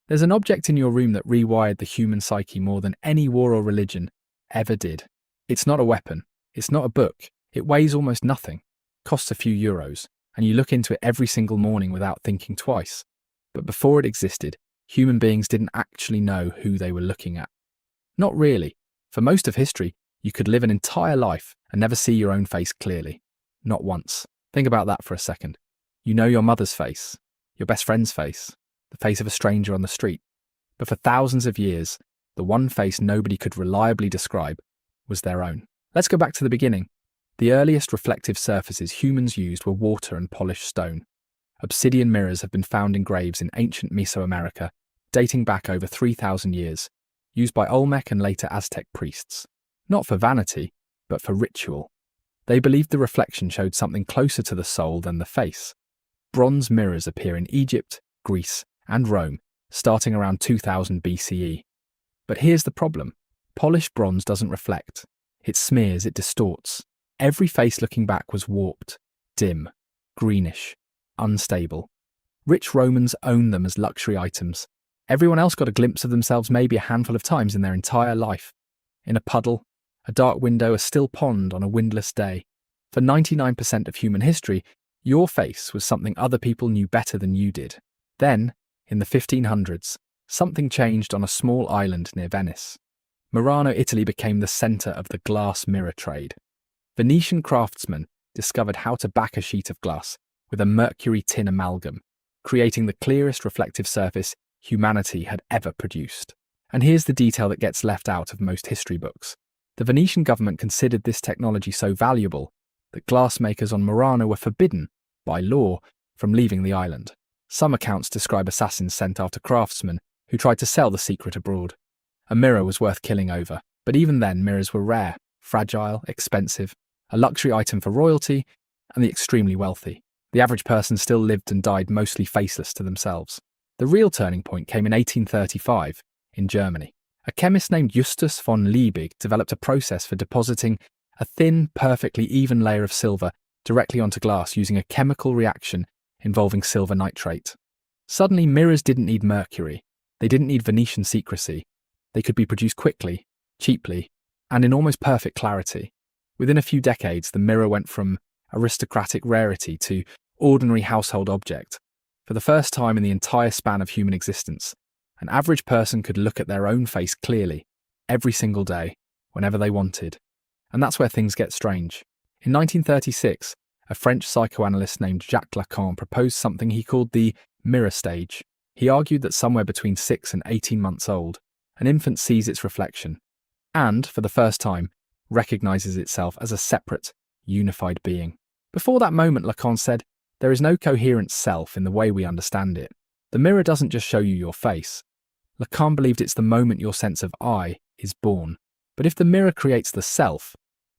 There's an object in your room that rewired the human psyche more than any war or religion ever did. It's not a weapon. It's not a book. It weighs almost nothing, costs a few euros, and you look into it every single morning without thinking twice. But before it existed, human beings didn't actually know who they were looking at. Not really. For most of history, you could live an entire life and never see your own face clearly. Not once. Think about that for a second. You know your mother's face, your best friend's face, the face of a stranger on the street. But for thousands of years, the one face nobody could reliably describe was their own. Let's go back to the beginning. The earliest reflective surfaces humans used were water and polished stone. Obsidian mirrors have been found in graves in ancient Mesoamerica, dating back over 3,000 years, used by Olmec and later Aztec priests. Not for vanity, but for ritual. They believed the reflection showed something closer to the soul than the face. Bronze mirrors appear in Egypt, Greece, and Rome, starting around 2000 BCE. But here's the problem. Polished bronze doesn't reflect. It smears, it distorts. Every face looking back was warped, dim, greenish, unstable. Rich Romans owned them as luxury items. Everyone else got a glimpse of themselves maybe a handful of times in their entire life. In a puddle, a dark window, a still pond on a windless day. For 99% of human history, your face was something other people knew better than you did. Then, in the 1500s, something changed on a small island near Venice. Murano, Italy became the centre of the glass mirror trade. Venetian craftsmen discovered how to back a sheet of glass with a mercury tin amalgam, creating the clearest reflective surface humanity had ever produced. And here's the detail that gets left out of most history books. The Venetian government considered this technology so valuable that glassmakers on Murano were forbidden, by law, from leaving the island. Some accounts describe assassins sent after craftsmen who tried to sell the secret abroad. A mirror was worth killing over, but even then mirrors were rare, fragile, expensive, a luxury item for royalty and the extremely wealthy. The average person still lived and died mostly faceless to themselves. The real turning point came in 1835 in Germany. A chemist named Justus von Liebig developed a process for depositing a thin, perfectly even layer of silver directly onto glass using a chemical reaction involving silver nitrate. Suddenly, mirrors didn't need mercury. They didn't need Venetian secrecy. They could be produced quickly, cheaply, and in almost perfect clarity. Within a few decades, the mirror went from aristocratic rarity to ordinary household object. For the first time in the entire span of human existence, an average person could look at their own face clearly, every single day, whenever they wanted. And that's where things get strange. In 1936, a French psychoanalyst named Jacques Lacan proposed something he called the mirror stage. He argued that somewhere between 6 and 18 months old, an infant sees its reflection, and, for the first time, recognizes itself as a separate, unified being. Before that moment, Lacan said, there is no coherent self in the way we understand it. The mirror doesn't just show you your face. Lacan believed it's the moment your sense of I is born. But if the mirror creates the self,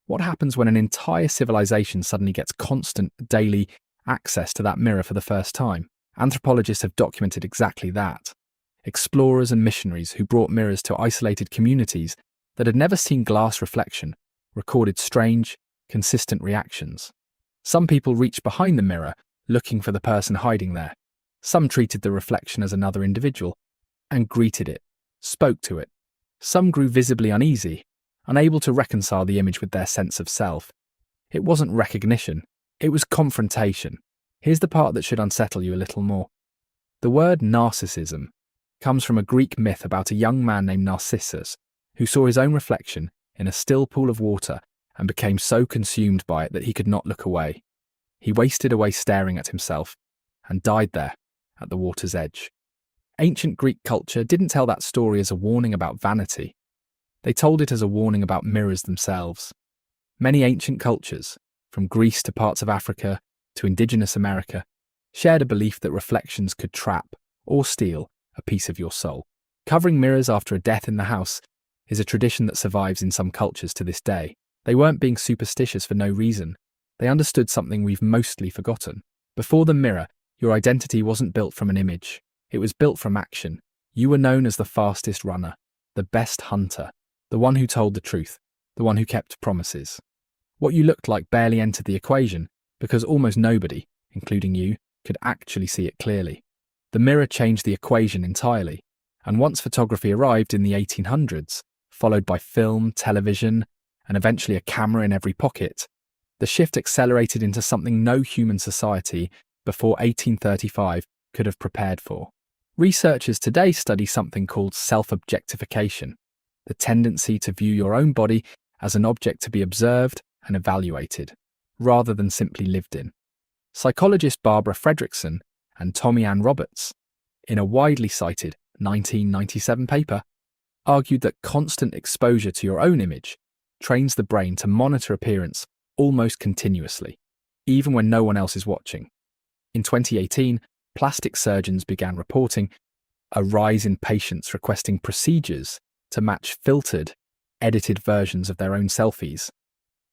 what happens when an entire civilization suddenly gets constant, daily access to that mirror for the first time? Anthropologists have documented exactly that. Explorers and missionaries who brought mirrors to isolated communities that had never seen glass reflection recorded strange, consistent reactions. Some people reached behind the mirror, looking for the person hiding there. Some treated the reflection as another individual and greeted it, spoke to it. Some grew visibly uneasy, unable to reconcile the image with their sense of self. It wasn't recognition, it was confrontation. Here's the part that should unsettle you a little more. The word narcissism comes from a Greek myth about a young man named Narcissus who saw his own reflection in a still pool of water and became so consumed by it that he could not look away. He wasted away staring at himself and died there at the water's edge. Ancient Greek culture didn't tell that story as a warning about vanity. They told it as a warning about mirrors themselves. Many ancient cultures, from Greece to parts of Africa to indigenous America, shared a belief that reflections could trap or steal a piece of your soul. Covering mirrors after a death in the house is a tradition that survives in some cultures to this day. They weren't being superstitious for no reason. They understood something we've mostly forgotten. Before the mirror, your identity wasn't built from an image. It was built from action. You were known as the fastest runner, the best hunter, the one who told the truth, the one who kept promises. What you looked like barely entered the equation because almost nobody, including you, could actually see it clearly. The mirror changed the equation entirely. And once photography arrived in the 1800s, followed by film, television, and eventually a camera in every pocket, the shift accelerated into something no human society before 1835 could have prepared for. Researchers today study something called self-objectification, the tendency to view your own body as an object to be observed and evaluated, rather than simply lived in. Psychologist Barbara Fredrickson and Tommy Ann Roberts, in a widely cited 1997 paper, argued that constant exposure to your own image trains the brain to monitor appearance almost continuously, even when no one else is watching. In 2018, plastic surgeons began reporting a rise in patients requesting procedures to match filtered, edited versions of their own selfies,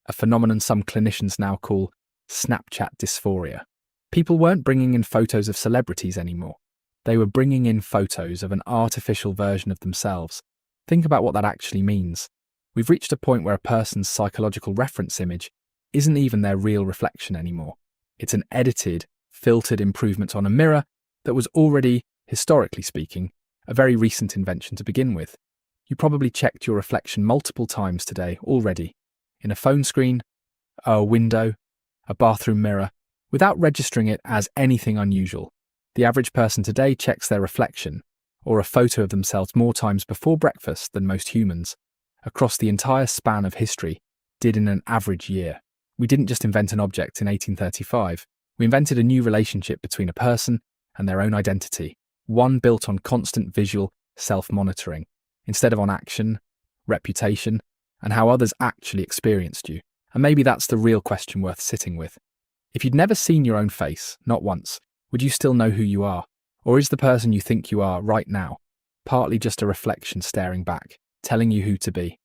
a phenomenon some clinicians now call Snapchat dysphoria. People weren't bringing in photos of celebrities anymore. They were bringing in photos of an artificial version of themselves. Think about what that actually means. We've reached a point where a person's psychological reference image isn't even their real reflection anymore. It's an edited, filtered improvement on a mirror that was already, historically speaking, a very recent invention to begin with. You probably checked your reflection multiple times today already, in a phone screen, a window, a bathroom mirror, without registering it as anything unusual. The average person today checks their reflection, or a photo of themselves, more times before breakfast than most humans, across the entire span of history, did in an average year. We didn't just invent an object in 1835, we invented a new relationship between a person and their own identity, one built on constant visual self-monitoring, instead of on action, reputation, and how others actually experienced you. And maybe that's the real question worth sitting with. If you'd never seen your own face, not once, would you still know who you are? Or is the person you think you are right now partly just a reflection staring back, telling you who to be?